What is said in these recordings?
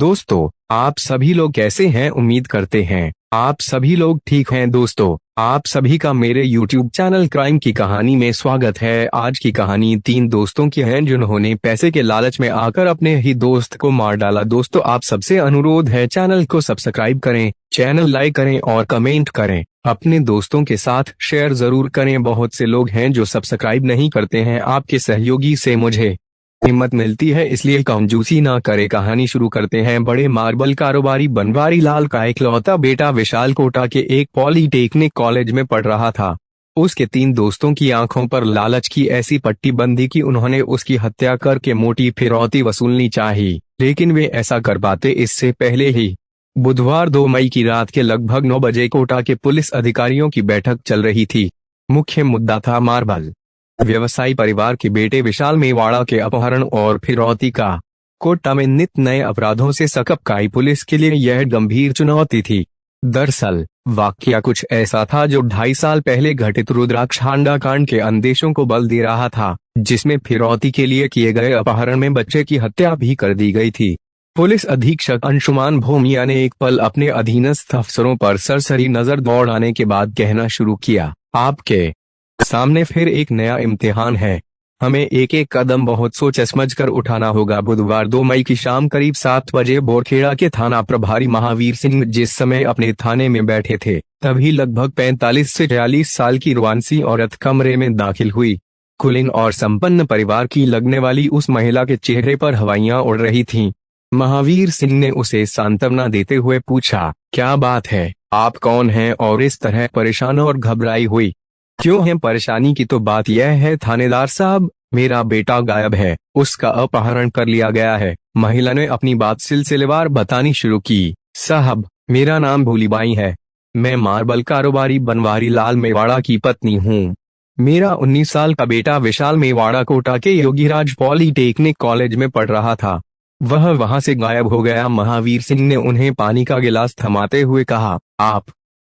दोस्तों, आप सभी लोग कैसे हैं? उम्मीद करते हैं आप सभी लोग ठीक हैं। दोस्तों, आप सभी का मेरे YouTube चैनल क्राइम की कहानी में स्वागत है। आज की कहानी 3 दोस्तों की है जिन्होंने पैसे के लालच में आकर अपने ही दोस्त को मार डाला। दोस्तों, आप सबसे अनुरोध है चैनल को सब्सक्राइब करें, चैनल लाइक करें और कमेंट करें। अपने दोस्तों के साथ शेयर जरूर करें। बहुत से लोग हैं जो सब्सक्राइब नहीं करते हैं। आपके सहयोगी से मुझे हिम्मत मिलती है, इसलिए कंजूसी ना करे। कहानी शुरू करते हैं। बड़े मार्बल कारोबारी बनवारी लाल का इकलौता बेटा विशाल कोटा के एक पॉलीटेक्निक कॉलेज में पढ़ रहा था। उसके 3 दोस्तों की आंखों पर लालच की ऐसी पट्टी बंधी कि उन्होंने उसकी हत्या करके मोटी फिरौती वसूलनी चाही, लेकिन वे ऐसा कर पाते इससे पहले ही। बुधवार 2 मई की रात के लगभग 9 बजे कोटा के पुलिस अधिकारियों की बैठक चल रही थी। मुख्य मुद्दा था मार्बल व्यवसायी परिवार के बेटे विशाल मेवाड़ा के अपहरण और फिरौती का। कोटा में नित नए अपराधों से सकपकाई पुलिस के लिए यह गंभीर चुनौती थी। दरअसल वाकया कुछ ऐसा था जो 2.5 साल पहले घटित रुद्राक्ष हांडा कांड के अंदेशों को बल दे रहा था, जिसमें फिरौती के लिए किए गए अपहरण में बच्चे की हत्या भी कर दी गई थी। पुलिस अधीक्षक अंशुमान भूमिया ने एक पल अपने अधीनस्थ अफसरों पर सरसरी नजर दौड़ाने के बाद कहना शुरू किया, आपके सामने फिर एक नया इम्तिहान है। हमें एक एक कदम बहुत सोच समझ कर उठाना होगा। बुधवार 2 मई की शाम करीब 7 बजे बोरखेड़ा के थाना प्रभारी महावीर सिंह जिस समय अपने थाने में बैठे थे, तभी लगभग 45 से 46 साल की रुआंसी औरत कमरे में दाखिल हुई। कुलीन और संपन्न परिवार की लगने वाली उस महिला के चेहरे पर हवाइयां उड़ रही थीं। महावीर सिंह ने उसे सांत्वना देते हुए पूछा, क्या बात है, आप कौन हैं और इस तरह परेशान और घबराई हुई क्यों है? परेशानी की तो बात यह है थानेदार साहब, मेरा बेटा गायब है, उसका अपहरण कर लिया गया है। महिला ने अपनी बात सिलसिलेवार बतानी शुरू की। साहब, मेरा नाम भूलीबाई है, मैं मार्बल कारोबारी बनवारी लाल मेवाड़ा की पत्नी हूँ। मेरा 19 साल का बेटा विशाल मेवाड़ा कोटा के योगीराज पॉलीटेक्निक कॉलेज में पढ़ रहा था, वह वहां से गायब हो गया। महावीर सिंह ने उन्हें पानी का गिलास थमाते हुए कहा, आप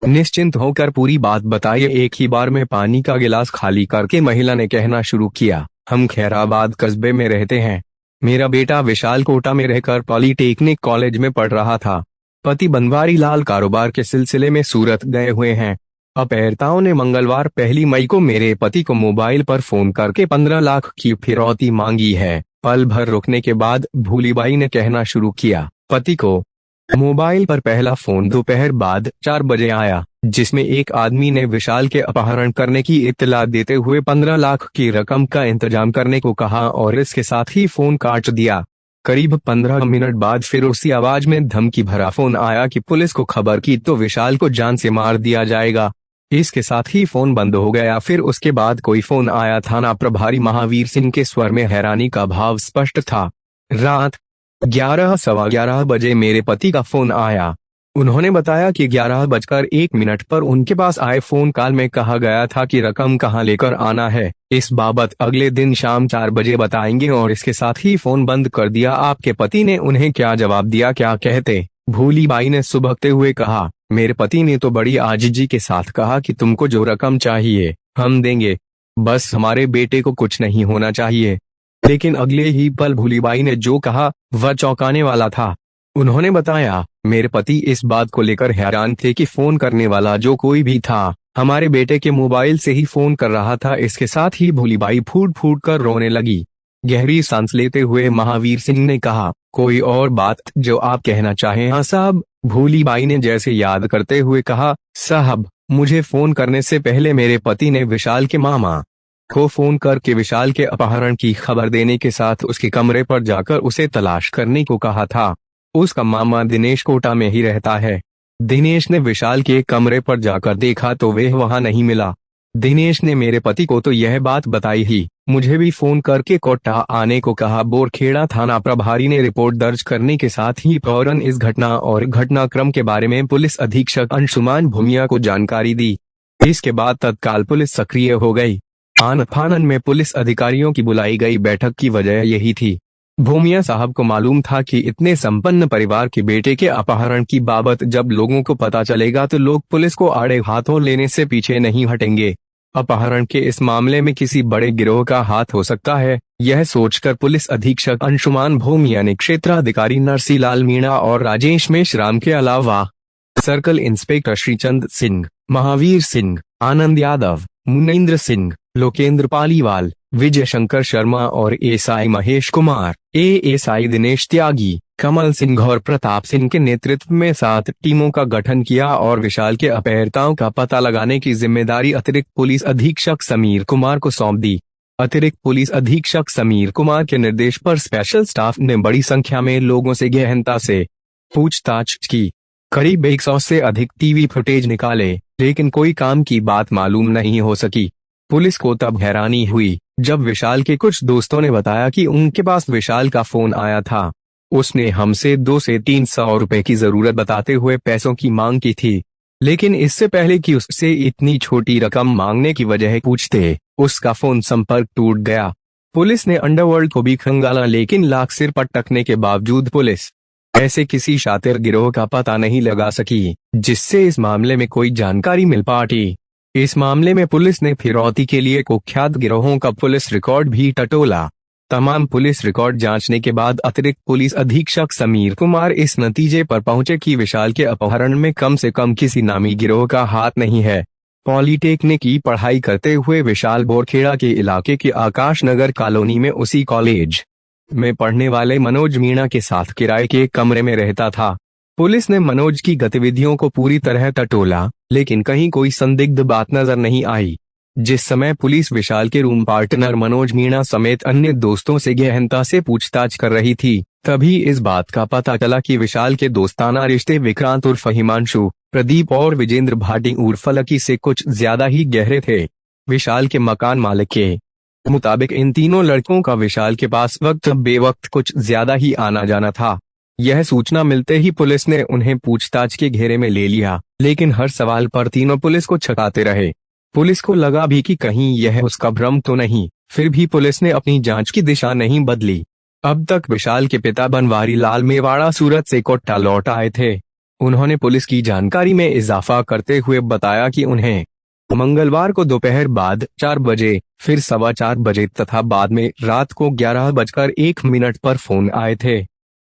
निश्चिंत होकर पूरी बात बताइए। एक ही बार में पानी का गिलास खाली करके महिला ने कहना शुरू किया, हम खैराबाद कस्बे में रहते हैं। मेरा बेटा विशाल कोटा में रहकर पॉलीटेक्निक कॉलेज में पढ़ रहा था। पति बनवारी लाल कारोबार के सिलसिले में सूरत गए हुए हैं। अपहर्ताओं ने मंगलवार 1 मई को मेरे पति को मोबाइल पर फोन करके 15 लाख की फिरौती मांगी है। पल भर रुकने के बाद भूलीबाई ने कहना शुरू किया, पति को मोबाइल पर पहला फोन दोपहर बाद 4 बजे आया, जिसमें एक आदमी ने विशाल के अपहरण करने की इत्तला देते हुए 15 लाख की रकम का इंतजाम करने को कहा और इसके साथ ही फोन काट दिया। करीब 15 मिनट बाद फिर उसी आवाज में धमकी भरा फोन आया कि पुलिस को खबर की तो विशाल को जान से मार दिया जाएगा। इसके साथ ही फोन बंद हो गया। फिर उसके बाद कोई फोन आया। थाना प्रभारी महावीर सिंह के स्वर में हैरानी का भाव स्पष्ट था। रात 11:15 बजे मेरे पति का फोन आया। उन्होंने बताया कि 11:01 पर उनके पास आए फोन कॉल में कहा गया था कि रकम कहां लेकर आना है, इस बाबत अगले दिन शाम 4 बजे बताएंगे और इसके साथ ही फोन बंद कर दिया। आपके पति ने उन्हें क्या जवाब दिया, क्या कहते? भूलीबाई ने सुबकते हुए कहा, मेरे पति ने तो बड़ी आजिजी के साथ कहा कि तुमको जो रकम चाहिए हम देंगे, बस हमारे बेटे को कुछ नहीं होना चाहिए। लेकिन अगले ही पल भूलीबाई ने जो कहा वह चौंकाने वाला था। उन्होंने बताया, मेरे पति इस बात को लेकर हैरान थे कि फोन करने वाला जो कोई भी था हमारे बेटे के मोबाइल से ही फोन कर रहा था। इसके साथ ही भूलीबाई फूट फूट कर रोने लगी। गहरी सांस लेते हुए महावीर सिंह ने कहा, कोई और बात जो आप कहना चाहें? हाँ साहब, भूलीबाई ने जैसे याद करते हुए कहा, साहब, मुझे फोन करने से पहले मेरे पति ने विशाल के मामा को फोन करके विशाल के अपहरण की खबर देने के साथ उसके कमरे पर जाकर उसे तलाश करने को कहा था। उसका मामा दिनेश कोटा में ही रहता है। दिनेश ने विशाल के कमरे पर जाकर देखा तो वह वहां नहीं मिला। दिनेश ने मेरे पति को तो यह बात बताई ही, मुझे भी फोन करके कोटा आने को कहा। बोरखेड़ा थाना प्रभारी ने रिपोर्ट दर्ज करने के साथ ही फौरन इस घटना और घटनाक्रम के बारे में पुलिस अधीक्षक अंशुमान भूमिया को जानकारी दी। इसके बाद तत्काल पुलिस सक्रिय हो गई। आनन फानन में पुलिस अधिकारियों की बुलाई गई बैठक की वजह यही थी। भूमिया साहब को मालूम था कि इतने संपन्न परिवार के बेटे के अपहरण की बाबत जब लोगों को पता चलेगा तो लोग पुलिस को आड़े हाथों लेने से पीछे नहीं हटेंगे। अपहरण के इस मामले में किसी बड़े गिरोह का हाथ हो सकता है, यह सोचकर पुलिस अधीक्षक अंशुमान भूमिया ने क्षेत्राधिकारी नरसीलाल मीणा और राजेश मेश्राम के अलावा सर्कल इंस्पेक्टर श्रीचंद सिंह, महावीर सिंह, आनंद यादव, मुनेंद्र सिंह, लोकेंद्र पालीवाल, विजय शंकर शर्मा और एसआई महेश कुमार, एएसआई दिनेश त्यागी, कमल सिंह और प्रताप सिंह के नेतृत्व में 7 टीमों का गठन किया और विशाल के अपहर्ताओं का पता लगाने की जिम्मेदारी अतिरिक्त पुलिस अधीक्षक समीर कुमार को सौंप दी। अतिरिक्त पुलिस अधीक्षक समीर कुमार के निर्देश पर स्पेशल स्टाफ ने बड़ी संख्या में लोगों से गहनता से पूछताछ की। करीब 100 से अधिक टीवी फुटेज निकाले, लेकिन कोई काम की बात मालूम नहीं हो सकी। पुलिस को तब हैरानी हुई जब विशाल के कुछ दोस्तों ने बताया कि उनके पास विशाल का फोन आया था। उसने हमसे 200 से 300 रुपए की जरूरत बताते हुए पैसों की मांग की थी, लेकिन इससे पहले कि उससे इतनी छोटी रकम मांगने की वजह पूछते, उसका फोन संपर्क टूट गया। पुलिस ने अंडरवर्ल्ड को भी खंगाला, लेकिन लाख सिर पटकने के बावजूद पुलिस ऐसे किसी शातिर गिरोह का पता नहीं लगा सकी जिससे इस मामले में कोई जानकारी मिल पाती। इस मामले में पुलिस ने फिरौती के लिए कुख्यात गिरोहों का पुलिस रिकॉर्ड भी टटोला। तमाम पुलिस रिकॉर्ड जांचने के बाद अतिरिक्त पुलिस अधीक्षक समीर कुमार इस नतीजे पर पहुंचे कि विशाल के अपहरण में कम से कम किसी नामी गिरोह का हाथ नहीं है। पॉलिटेक्निक की पढ़ाई करते हुए विशाल बोरखेड़ा के इलाके के आकाश नगर कॉलोनी में उसी कॉलेज में पढ़ने वाले मनोज मीणा के साथ किराए के कमरे में रहता था। पुलिस ने मनोज की गतिविधियों को पूरी तरह टटोला, लेकिन कहीं कोई संदिग्ध बात नजर नहीं आई। जिस समय पुलिस विशाल के रूम पार्टनर मनोज मीणा समेत अन्य दोस्तों से गहनता से पूछताछ कर रही थी, तभी इस बात का पता चला कि विशाल के दोस्ताना रिश्ते विक्रांत उर्फ हिमांशु, प्रदीप और विजेंद्र भाटी उर्फ लकी से कुछ ज्यादा ही गहरे थे। विशाल के मकान मालिक के मुताबिक इन तीनों लड़कों का विशाल के पास वक्त बेवक्त कुछ ज्यादा ही आना जाना था। यह सूचना मिलते ही पुलिस ने उन्हें पूछताछ के घेरे में ले लिया, लेकिन हर सवाल पर तीनों पुलिस को छकाते रहे। पुलिस को लगा भी कि कहीं यह उसका भ्रम तो नहीं, फिर भी पुलिस ने अपनी जांच की दिशा नहीं बदली। अब तक विशाल के पिता बनवारी लाल मेवाड़ा सूरत से कोटा लौट आए थे। उन्होंने पुलिस की जानकारी में इजाफा करते हुए बताया कि उन्हें मंगलवार को दोपहर बाद 4 बजे, फिर 4:15 बजे तथा बाद में रात को 11:01 पर फोन आए थे।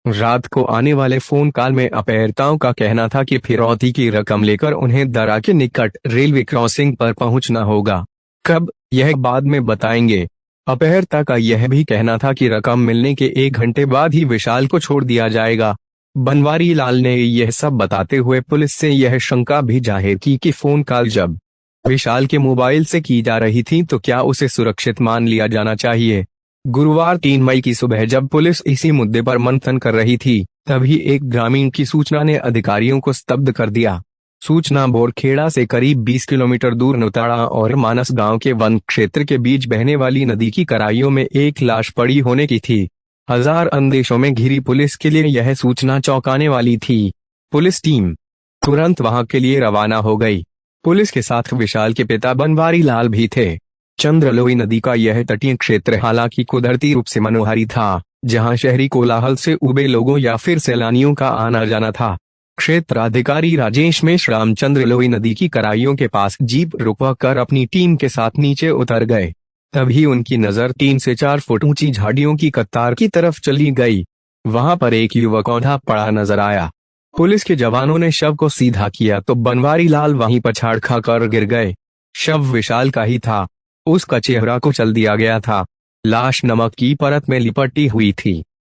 रात को आने वाले फोन कॉल में अपहर्ताओं का कहना था कि फिरौती की रकम लेकर उन्हें दरा के निकट रेलवे क्रॉसिंग पर पहुंचना होगा। कब, यह बाद में बताएंगे। अपहर्ता का यह भी कहना था कि रकम मिलने के 1 घंटे बाद ही विशाल को छोड़ दिया जाएगा। बनवारी लाल ने यह सब बताते हुए पुलिस से यह शंका भी जाहिर की कि फोन कॉल जब विशाल के मोबाइल से की जा रही थी तो क्या उसे सुरक्षित मान लिया जाना चाहिए। गुरुवार 3 मई की सुबह जब पुलिस इसी मुद्दे पर मंथन कर रही थी, तभी एक ग्रामीण की सूचना ने अधिकारियों को स्तब्ध कर दिया। सूचना बोरखेड़ा से करीब 20 किलोमीटर दूर नुताड़ा और मानस गांव के वन क्षेत्र के बीच बहने वाली नदी की कराइयों में एक लाश पड़ी होने की थी। हजार अंदेशों में घिरी पुलिस के लिए यह सूचना चौंकाने वाली थी। पुलिस टीम तुरंत वहां के लिए रवाना हो गई। पुलिस के साथ विशाल के पिता बनवारी लाल भी थे। चंद्रलोई नदी का यह तटीय क्षेत्र हालांकि कुदरती रूप से मनोहारी था, जहां शहरी कोलाहल से उबे लोगों या फिर सैलानियों का आना जाना था। क्षेत्राधिकारी राजेश मेश्राम चंद्रलोई नदी की कराइयों के पास जीप रुकवा कर अपनी टीम के साथ नीचे उतर गए। तभी उनकी नजर 3 से 4 फुट ऊंची झाड़ियों की कतार की तरफ चली गई। वहां पर एक युवक औंधा पड़ा नजर आया। पुलिस के जवानों ने शव को सीधा किया तो बनवारी लाल वहीं पछाड़ खाकर गिर गए। शव विशाल का ही था। उसका चेहरा कुचल दिया गया था। लाश नमक की परत में लिपटी हुई थी।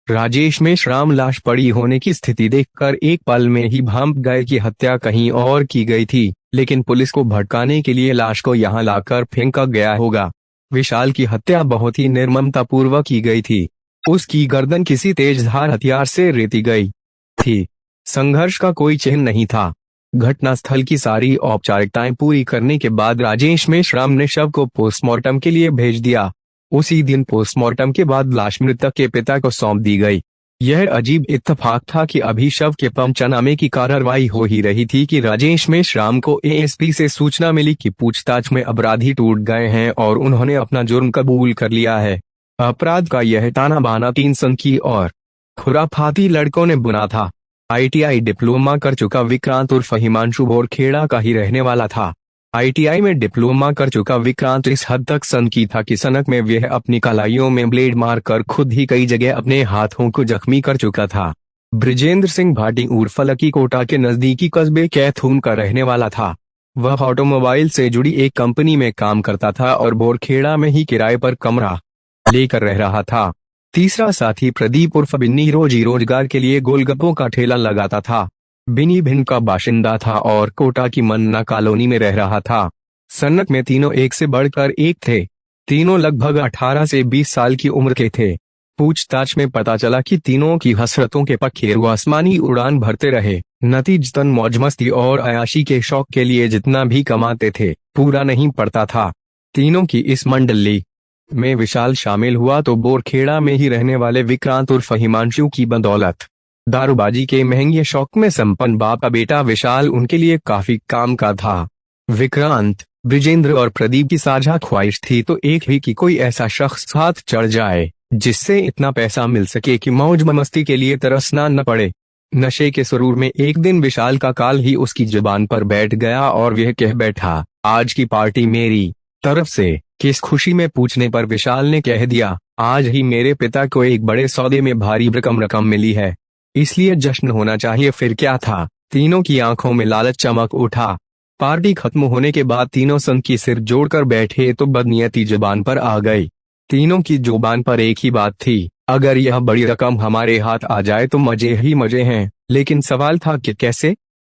राजेश मेश्राम लाश पड़ी होने की स्थिति देखकर एक पल में ही भांप गए कि हत्या कहीं और की गई थी, लेकिन पुलिस को भड़काने के लिए लाश को यहां लाकर फेंका गया होगा। विशाल की हत्या बहुत ही निर्ममतापूर्वक की गई थी। उसकी गर्दन किसी तेजधार हथियार से रेती गई थी। संघर्ष का कोई चिन्ह नहीं था। घटनास्थल की सारी औपचारिकताएं पूरी करने के बाद राजेश मेश्राम ने शव को पोस्टमार्टम के लिए भेज दिया। उसी दिन पोस्टमार्टम के बाद लाश मृतक के पिता को सौंप दी गई। यह अजीब इत्तेफाक था कि अभी शव के पंचनामे की कार्रवाई हो ही रही थी कि राजेश मेश्राम को एएसपी से सूचना मिली कि पूछताछ में अपराधी टूट गए हैं और उन्होंने अपना जुर्म कबूल कर लिया है। अपराध का यह ताना बाना 3 संकी और खुराफाती लड़कों ने बुना था। ITI डिप्लोमा कर चुका विक्रांत उर्फ हिमांशु बोरखेड़ा का ही रहने वाला था। ITI में डिप्लोमा कर चुका विक्रांत इस हद तक सनकी था कि सनक में वह अपनी कलाइयों में ब्लेड मारकर खुद ही कई जगह अपने हाथों को जख्मी कर चुका था। बृजेंद्र सिंह भाटी उर्फ लकी कोटा के नजदीकी कस्बे कैथून का रहने वाला था। वह ऑटोमोबाइल से जुड़ी एक कंपनी में काम करता था और बोरखेड़ा में ही किराए पर कमरा लेकर रह रहा था। तीसरा साथी प्रदीप उर्फ बिन्नी रोजी रोजगार के लिए गोलगप्पों का ठेला लगाता था। बिन्नी भिंड का बाशिंदा था और कोटा की मन्ना कॉलोनी में रह रहा था। सनक में तीनों एक से बढ़कर एक थे। तीनों लगभग 18 से 20 साल की उम्र के थे। पूछताछ में पता चला कि तीनों की हसरतों के पखेरु आसमानी उड़ान भरते रहे। नतीजतन मौज मस्ती और अयाशी के शौक के लिए जितना भी कमाते थे पूरा नहीं पड़ता था। तीनों की इस मंडली में विशाल शामिल हुआ तो बोरखेड़ा में ही रहने वाले विक्रांत उर्फ हिमांशु की बदौलत। दारूबाजी के महंगे शौक में संपन्न बाप का बेटा विशाल उनके लिए काफी काम का था। विक्रांत, बृजेंद्र और प्रदीप की साझा ख्वाहिश थी तो एक ही कि कोई ऐसा शख्स साथ चढ़ जाए जिससे इतना पैसा मिल सके कि मौज मस्ती के लिए तरसना न पड़े। नशे के सुरूर में एक दिन विशाल का काल ही उसकी जुबान पर बैठ गया और वह कह बैठा, आज की पार्टी मेरी तरफ से। किस खुशी में पूछने पर विशाल ने कह दिया, आज ही मेरे पिता को एक बड़े सौदे में भारी रकम मिली है, इसलिए जश्न होना चाहिए। फिर क्या था, तीनों की आंखों में लालच चमक उठा। पार्टी खत्म होने के बाद तीनों सन की सिर जोड़कर बैठे तो बदनियती जुबान पर आ गई। तीनों की जुबान पर एक ही बात थी, अगर यह बड़ी रकम हमारे हाथ आ जाए तो मजे ही मजे हैं। लेकिन सवाल था कि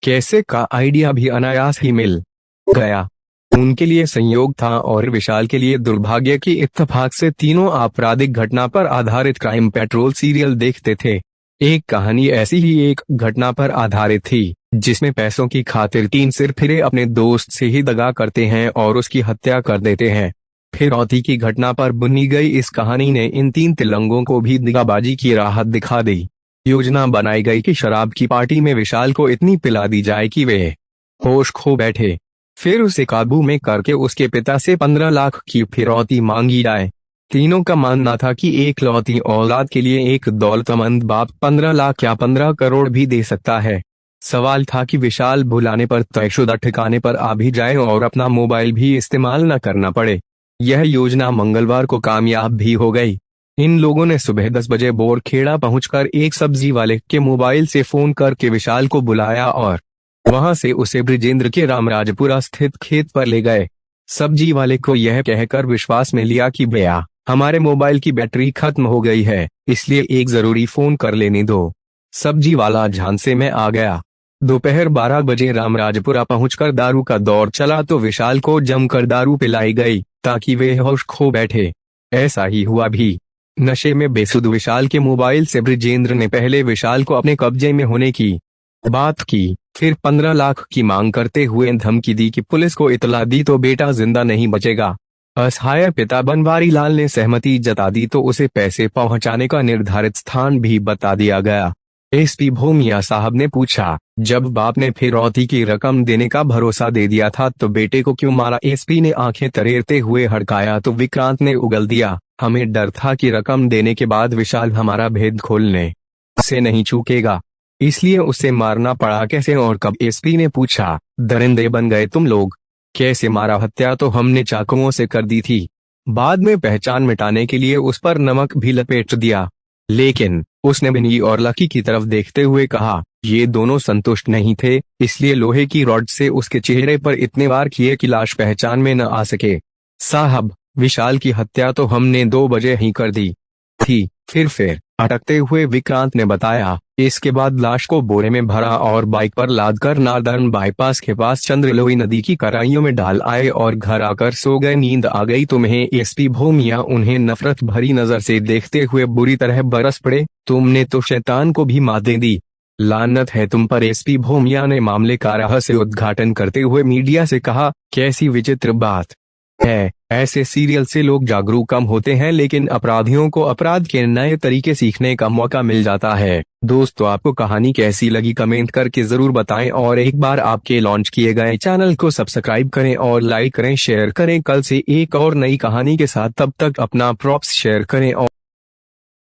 कैसे का आइडिया भी अनायास ही मिल गया। उनके लिए संयोग था और विशाल के लिए दुर्भाग्य की इत्तेफाक से तीनों आपराधिक घटना पर आधारित क्राइम पेट्रोल सीरियल देखते थे। एक कहानी ऐसी ही एक घटना पर आधारित थी जिसमें पैसों की खातिर तीन सिरफिरे अपने दोस्त से ही दगा करते हैं और उसकी हत्या कर देते हैं। फिरौती की घटना पर बुनी गई इस कहानी ने इन तीन तिलंगों को भी दगाबाजी की राहत दिखा दी। योजना बनाई गई कि शराब की पार्टी में विशाल को इतनी पिला दी जाए कि वे होश खो बैठे। फिर उसे काबू में करके उसके पिता से 15 लाख की फिरौती मांगी जाए। तीनों का मानना था कि एक लौती औलाद के लिए एक दौलतमंद बाप 15 लाख या 15 करोड़ भी दे सकता है। सवाल था कि विशाल बुलाने पर तयशुदा ठिकाने पर आ भी जाए और अपना मोबाइल भी इस्तेमाल न करना पड़े। यह योजना मंगलवार को कामयाब भी हो गई। इन लोगों ने सुबह 10 बजे बोरखेड़ा पहुंचकर एक सब्जी वाले के मोबाइल से फोन करके विशाल को बुलाया और वहां से उसे बृजेंद्र के रामराजपुरा स्थित खेत पर ले गए। सब्जी वाले को यह कहकर विश्वास में लिया कि भैया, हमारे मोबाइल की बैटरी खत्म हो गई है, इसलिए एक जरूरी फोन कर लेने दो। सब्जी वाला झांसे में आ गया। दोपहर 12 बजे रामराजपुरा पहुंचकर दारू का दौर चला तो विशाल को जमकर दारू पिलाई गई ताकि वे होश खो बैठे। ऐसा ही हुआ भी। नशे में बेसुध विशाल के मोबाइल से बृजेंद्र ने पहले विशाल को अपने कब्जे में होने की बात की, फिर 15 लाख की मांग करते हुए धमकी दी कि पुलिस को इतला दी तो बेटा जिंदा नहीं बचेगा। असहाय पिता बनवारी लाल ने सहमति जता दी तो उसे पैसे पहुंचाने का निर्धारित स्थान भी बता दिया गया। एसपी भूमिया साहब ने पूछा, जब बाप ने फिरौती की रकम देने का भरोसा दे दिया था तो बेटे को क्यों मारा? एसपी ने आंखें तरेरते हुए हड़काया तो विक्रांत ने उगल दिया, हमें डर था कि रकम देने के बाद विशाल हमारा भेद खोलने से नहीं चूकेगा, इसलिए उसे मारना पड़ा। कैसे और कब? एसपी ने पूछा। दरिंदे बन गए तुम लोग। कैसे मारा? हत्या तो हमने चाकुओं से कर दी थी, बाद में पहचान मिटाने के लिए उस पर नमक भी लपेट दिया। लेकिन उसने बिन्नी और लकी की तरफ देखते हुए कहा, ये दोनों संतुष्ट नहीं थे, इसलिए लोहे की रॉड से उसके चेहरे पर इतने वार किए कि लाश पहचान में न आ सके। साहब, विशाल की हत्या तो हमने 2 बजे ही कर दी थी। फिर अटकते हुए विक्रांत ने बताया, इसके बाद लाश को बोरे में भरा और बाइक पर लादकर नादर्न बाईपास के पास चंद्रलोई नदी की कराइयों में डाल आए और घर आकर सो गए। नींद आ गई तुम्हें? एसपी भूमिया उन्हें नफरत भरी नजर से देखते हुए बुरी तरह बरस पड़े, तुमने तो शैतान को भी मात दे दी, लानत है तुम पर। एसपी भूमिया ने मामले का रहस्य उद्घाटन करते हुए मीडिया से कहा, कैसी विचित्र बात है, ऐसे सीरियल से लोग जागरूक कम होते हैं लेकिन अपराधियों को अपराध के नए तरीके सीखने का मौका मिल जाता है। दोस्तों, आपको कहानी कैसी लगी कमेंट करके जरूर बताएं और एक बार आपके लॉन्च किए गए चैनल को सब्सक्राइब करें और लाइक करें, शेयर करें। कल से एक और नई कहानी के साथ, तब तक अपना प्रॉप्स शेयर करें और